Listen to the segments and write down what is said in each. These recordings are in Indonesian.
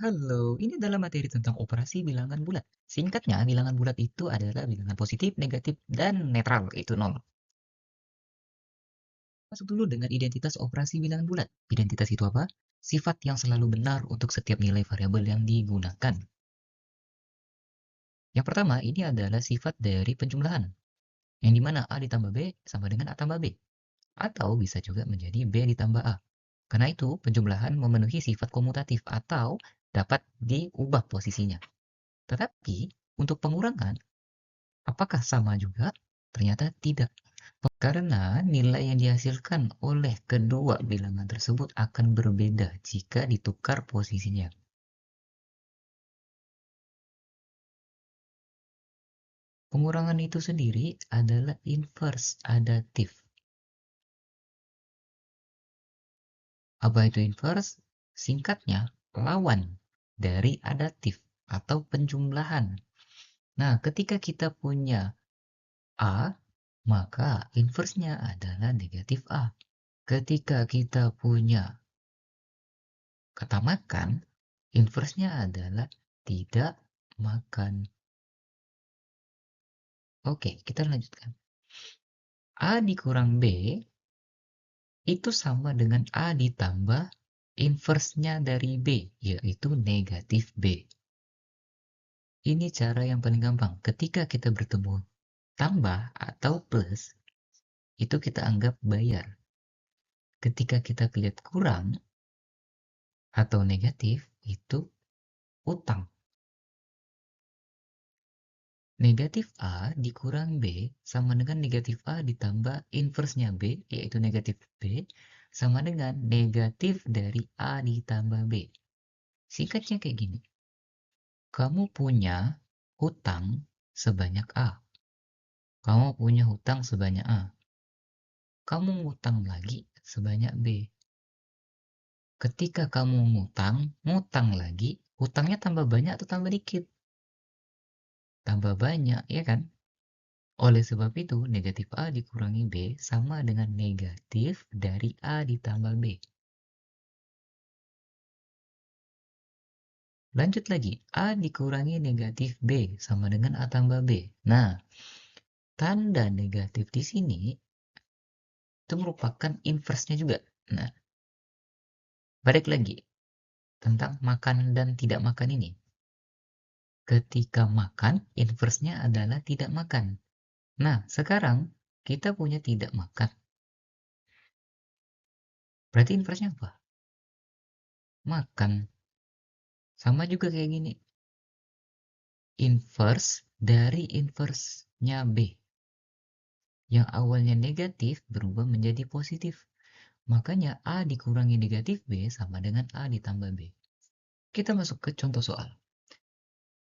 Halo, ini adalah materi tentang operasi bilangan bulat. Singkatnya, bilangan bulat itu adalah bilangan positif, negatif, dan netral, itu nol. Masuk dulu dengan identitas operasi bilangan bulat. Identitas itu apa? Sifat yang selalu benar untuk setiap nilai variabel yang digunakan. Yang pertama, ini adalah sifat dari penjumlahan, yang dimana A ditambah B sama dengan A tambah B. Atau bisa juga menjadi B ditambah A. Karena itu, penjumlahan memenuhi sifat komutatif atau dapat diubah posisinya. Tetapi, untuk pengurangan, apakah sama juga? Ternyata tidak, karena nilai yang dihasilkan oleh kedua bilangan tersebut akan berbeda jika ditukar posisinya. Pengurangan itu sendiri adalah inverse adatif. Apa itu inverse? Singkatnya, lawan dari adatif atau penjumlahan. Nah, ketika kita punya A, maka inversenya adalah negatif A. Ketika kita punya kata makan, inversenya adalah tidak makan. Oke, kita lanjutkan. A dikurang B itu sama dengan A ditambah inversenya dari B, yaitu negatif B. Ini cara yang paling gampang. Ketika kita bertemu tambah atau plus, itu kita anggap bayar. Ketika kita lihat kurang atau negatif, itu utang. Negatif A dikurang B sama dengan negatif A ditambah inversenya B, yaitu negatif B, sama dengan negatif dari A ditambah B. Singkatnya kayak gini. Kamu punya hutang sebanyak A. Kamu punya hutang sebanyak A. Kamu ngutang lagi sebanyak B. Ketika kamu ngutang lagi, hutangnya tambah banyak atau tambah dikit? Tambah banyak, ya kan? Oleh sebab itu, negatif A dikurangi B sama dengan negatif dari A ditambah B. Lanjut lagi, A dikurangi negatif B sama dengan A tambah B. Nah, tanda negatif di sini itu merupakan inverse-nya juga. Nah, balik lagi tentang makan dan tidak makan ini. Ketika makan, inverse-nya adalah tidak makan. Nah, sekarang kita punya tidak makan. Berarti inverse-nya apa? Makan. Sama juga kayak gini. Inverse dari inverse-nya B. Yang awalnya negatif berubah menjadi positif. Makanya A dikurangi negatif B sama dengan A ditambah B. Kita masuk ke contoh soal.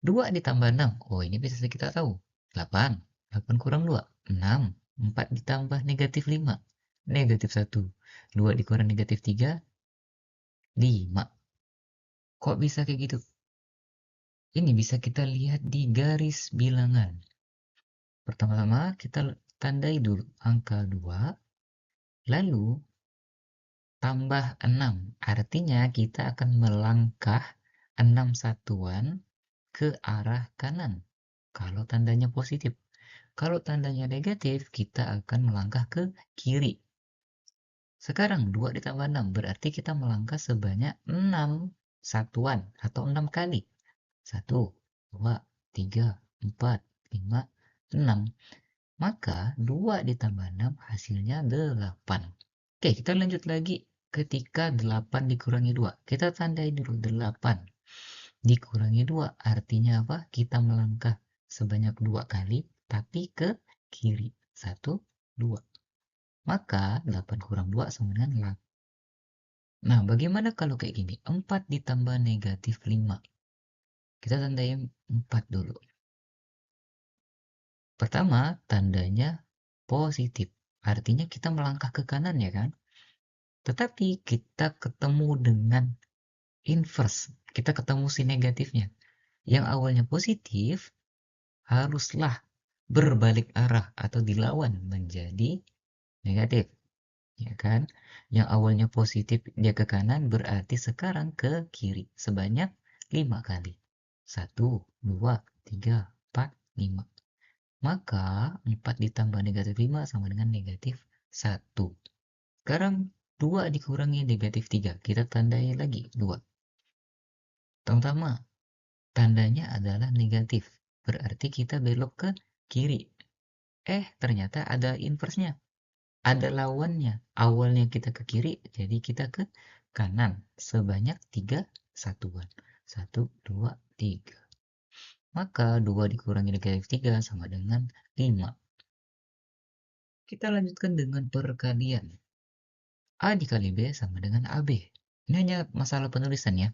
2 ditambah 6. Oh, ini bisa kita tahu. 8. 8 kurang 2. 6. 4 ditambah negatif 5. Negatif 1. 2 dikurang negatif 3. 5. Kok bisa kayak gitu? Ini bisa kita lihat di garis bilangan. Pertama-tama kita tandai dulu angka 2. Lalu tambah 6. Artinya kita akan melangkah 6 satuan ke arah kanan. Kalau tandanya positif. Kalau tandanya negatif, kita akan melangkah ke kiri. Sekarang 2 ditambah 6, berarti kita melangkah sebanyak 6 satuan atau 6 kali. 1, 2, 3, 4, 5, 6. Maka 2 ditambah 6 hasilnya 8. Oke, kita lanjut lagi ketika 8 dikurangi 2. Kita tandai dulu 8 dikurangi 2. Artinya apa? Kita melangkah sebanyak 2 kali, tapi ke kiri. 1, 2. Maka 8 kurang 2 sama dengan 8. Nah, bagaimana kalau kayak gini? 4 ditambah negatif 5. Kita tandai 4 dulu. Pertama, tandanya positif. Artinya kita melangkah ke kanan, ya kan? Tetapi kita ketemu dengan inverse. Kita ketemu si negatifnya. Yang awalnya positif, haruslah berbalik arah atau dilawan menjadi negatif. Ya kan? Yang awalnya positif dia ke kanan berarti sekarang ke kiri sebanyak 5 kali. 1, 2, 3, 4, 5. Maka 4 ditambah negatif 5 sama dengan negatif 1. Sekarang 2 dikurangi negatif 3. Kita tandai lagi 2. Pertama, tandanya adalah negatif. Berarti kita belok ke kiri. Ternyata ada inversnya. Ada lawannya. Awalnya kita ke kiri, jadi kita ke kanan. Sebanyak 3 satuan. 1, 2, 3. Maka 2 dikurangi negatif 3 sama dengan 5. Kita lanjutkan dengan perkalian. A dikali B sama dengan AB. Ini hanya masalah penulisan ya.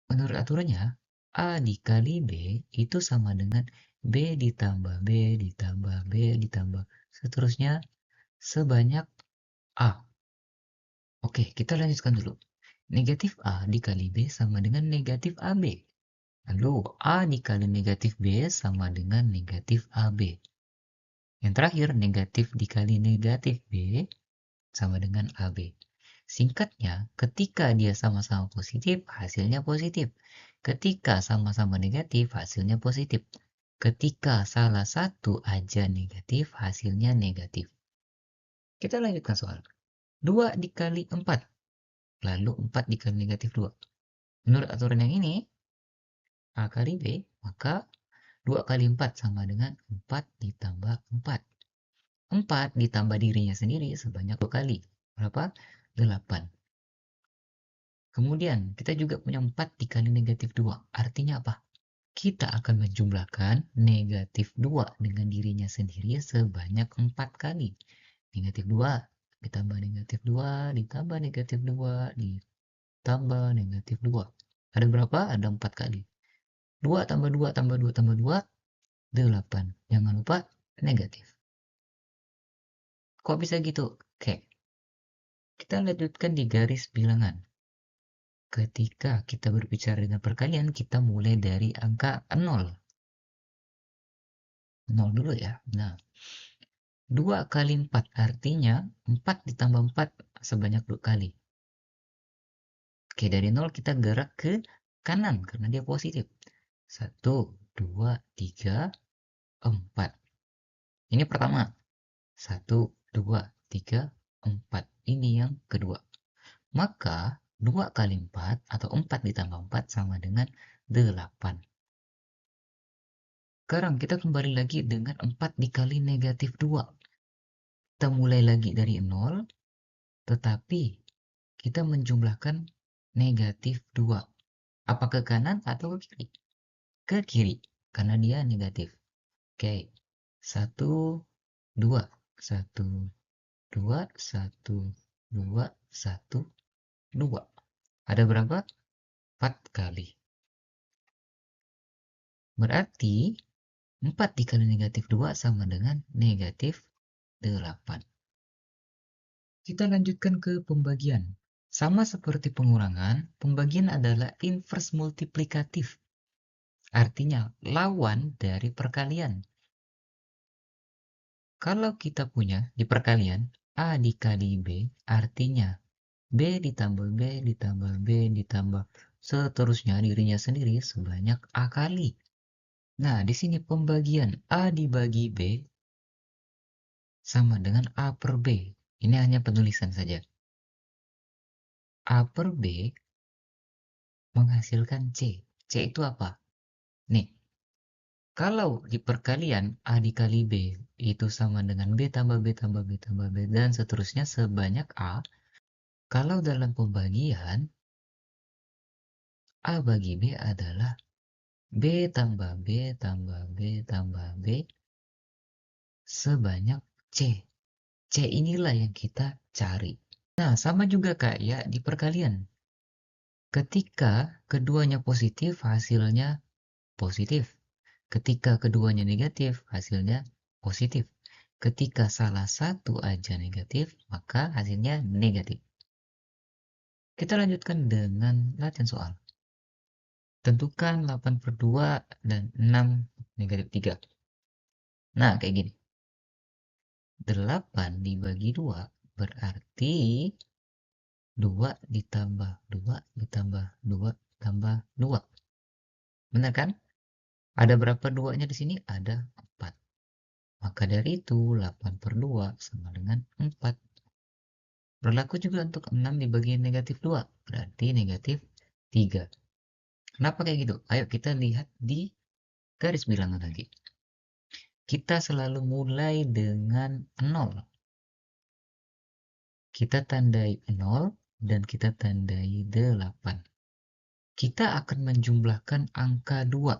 Menurut aturannya, A dikali B itu sama dengan B ditambah B ditambah B ditambah seterusnya sebanyak A. Oke, kita lanjutkan dulu. Negatif A dikali B sama dengan negatif AB. Lalu A dikali negatif B sama dengan negatif AB. Yang terakhir, negatif dikali negatif B sama dengan AB. Singkatnya, ketika dia sama-sama positif, hasilnya positif. Ketika sama-sama negatif, hasilnya positif. Ketika salah satu aja negatif, hasilnya negatif. Kita lanjutkan soal. 2 dikali 4. Lalu 4 dikali negatif 2. Menurut aturan yang ini, A kali B, maka 2 kali 4 sama dengan 4 ditambah 4. 4 ditambah dirinya sendiri sebanyak 2 kali. Berapa? 8. Kemudian, kita juga punya 4 dikali negatif 2. Artinya apa? Kita akan menjumlahkan negatif 2 dengan dirinya sendiri sebanyak 4 kali. Negatif 2 ditambah negatif 2 ditambah negatif 2 ditambah negatif 2. Ada berapa? Ada 4 kali. 2 tambah 2 tambah 2 tambah 2, 8. Jangan lupa negatif. Kok bisa gitu? Oke. Kita lanjutkan di garis bilangan. Ketika kita berbicara dengan perkalian, kita mulai dari angka 0. 0 dulu ya. Nah, 2 kali 4 artinya 4 ditambah 4 sebanyak 2 kali. Oke, dari 0 kita gerak ke kanan karena dia positif. 1, 2, 3, 4. Ini pertama. 1, 2, 3, 4. Ini yang kedua. Maka 2 kali 4 atau 4 ditambah 4 sama dengan 8. Sekarang kita kembali lagi dengan 4 dikali negatif 2. Kita mulai lagi dari 0, tetapi kita menjumlahkan negatif 2. Apa ke kanan atau ke kiri? Ke kiri, karena dia negatif. Oke, 1, 2, 1, 2, 1, 2, 1, 2. Ada berapa? 4 kali. Berarti 4 dikali negatif 2 sama dengan negatif 8. Kita lanjutkan ke pembagian. Sama seperti pengurangan, pembagian adalah inverse multiplikatif. Artinya lawan dari perkalian. Kalau kita punya di perkalian A dikali B, artinya B ditambah B ditambah B ditambah seterusnya dirinya sendiri sebanyak A kali. Nah, di sini pembagian A dibagi B sama dengan A per B. Ini hanya penulisan saja. A per B menghasilkan C. C itu apa? Nih, kalau di perkalian A dikali B itu sama dengan B tambah B tambah B tambah B dan seterusnya sebanyak A. Kalau dalam pembagian, A bagi B adalah B tambah B tambah B tambah B sebanyak C. C inilah yang kita cari. Nah, sama juga kayak di perkalian. Ketika keduanya positif, hasilnya positif. Ketika keduanya negatif, hasilnya positif. Ketika salah satu aja negatif, maka hasilnya negatif. Kita lanjutkan dengan latihan soal. Tentukan 8 per 2 dan 6 negatif 3. Nah, kayak gini. 8 dibagi 2 berarti 2 ditambah 2 ditambah 2 ditambah 2. Benar kan? Ada berapa duanya di sini? Ada 4. Maka dari itu 8/2 sama dengan 4. Berlaku juga untuk 6 dibagi negatif 2, berarti negatif 3. Kenapa kayak gitu? Ayo kita lihat di garis bilangan lagi. Kita selalu mulai dengan 0. Kita tandai 0 dan kita tandai 8. Kita akan menjumlahkan angka 2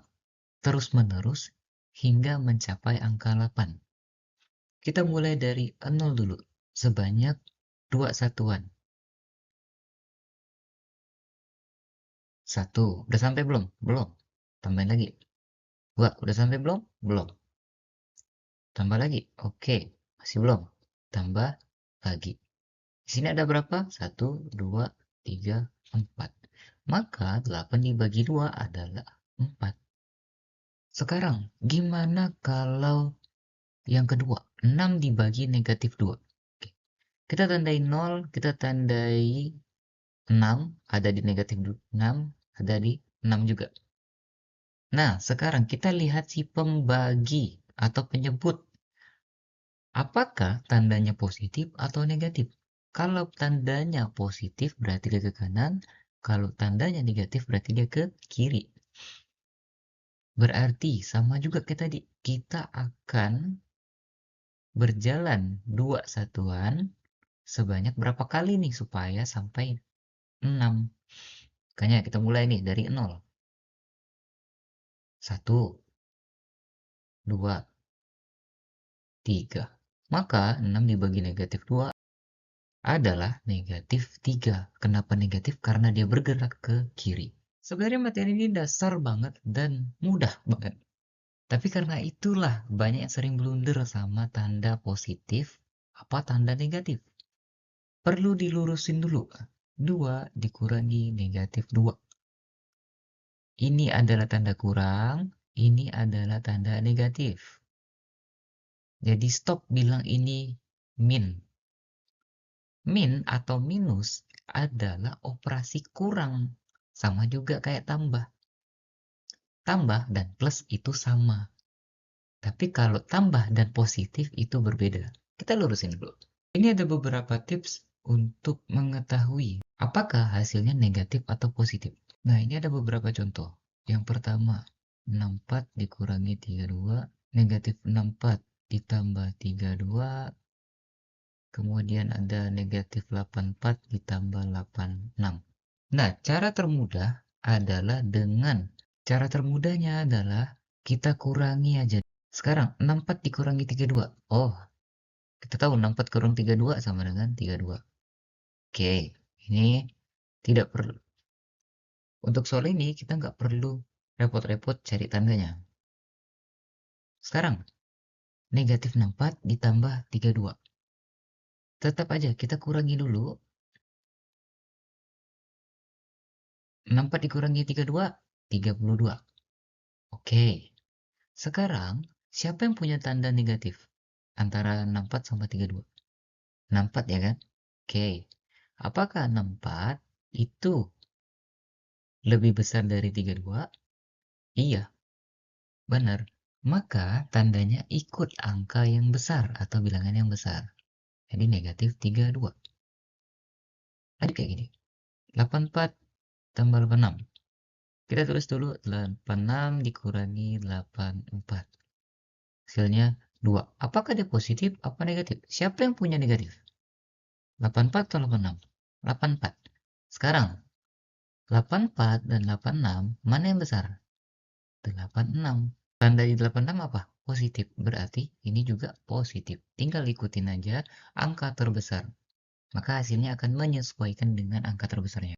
terus-menerus hingga mencapai angka 8. Kita mulai dari 0 dulu, sebanyak 2 satuan. 1, udah sampai belum? Belum. Tambahin lagi. 2, udah sampai belum? Belum. Tambah lagi. Oke, masih belum. Tambah lagi. Di sini ada berapa? 1, 2, 3, 4. Maka 8 dibagi 2 adalah 4. Sekarang, gimana kalau yang kedua? 6 dibagi negatif 2. Oke. Kita tandai 0, kita tandai 6, ada di negatif 6, ada di 6 juga. Nah, sekarang kita lihat si pembagi atau penyebut. Apakah tandanya positif atau negatif? Kalau tandanya positif berarti dia ke kanan, kalau tandanya negatif berarti dia ke kiri. Berarti sama juga kayak tadi, kita akan berjalan 2 satuan sebanyak berapa kali nih supaya sampai 6. Makanya kita mulai nih dari 0. 1, 2, 3. Maka 6 dibagi negatif 2 adalah negatif 3. Kenapa negatif? Karena dia bergerak ke kiri. Sebenarnya materi ini dasar banget dan mudah banget. Tapi karena itulah banyak yang sering blunder sama tanda positif apa tanda negatif. Perlu dilurusin dulu. 2 dikurangi negatif 2. Ini adalah tanda kurang, ini adalah tanda negatif. Jadi stop bilang ini min. Min atau minus adalah operasi kurang. Sama juga kayak tambah. Tambah dan plus itu sama. Tapi kalau tambah dan positif itu berbeda. Kita lurusin dulu. Ini ada beberapa tips untuk mengetahui apakah hasilnya negatif atau positif. Nah, ini ada beberapa contoh. Yang pertama, 64 dikurangi 32, negatif 64 ditambah 32, kemudian ada negatif 84 ditambah 86. Nah, cara termudah adalah cara termudahnya adalah kita kurangi aja. Sekarang, 64 dikurangi 32. Oh, kita tahu 64 kurang 32 sama dengan 32. Oke, ini tidak perlu. Untuk soal ini, kita nggak perlu repot-repot cari tandanya. Sekarang, negatif 64 ditambah 32. Tetap aja, kita kurangi dulu. 64 dikurangi 32, 32. Oke, sekarang siapa yang punya tanda negatif? Antara 64 sama 32. 64 ya kan? Oke, apakah 64 itu lebih besar dari 32? Iya, benar. Maka tandanya ikut angka yang besar atau bilangan yang besar. Jadi negatif 32. Tadi kayak gini. 84 tambah 86. Kita tulis dulu 86 dikurangi 84. Hasilnya 2. Apakah dia positif apa negatif? Siapa yang punya negatif? 84 atau 86? 84. Sekarang 84 dan 86 mana yang besar? 86. Tanda di 86 apa? Positif. Berarti ini juga positif. Tinggal ikutin aja angka terbesar. Maka hasilnya akan menyesuaikan dengan angka terbesarnya.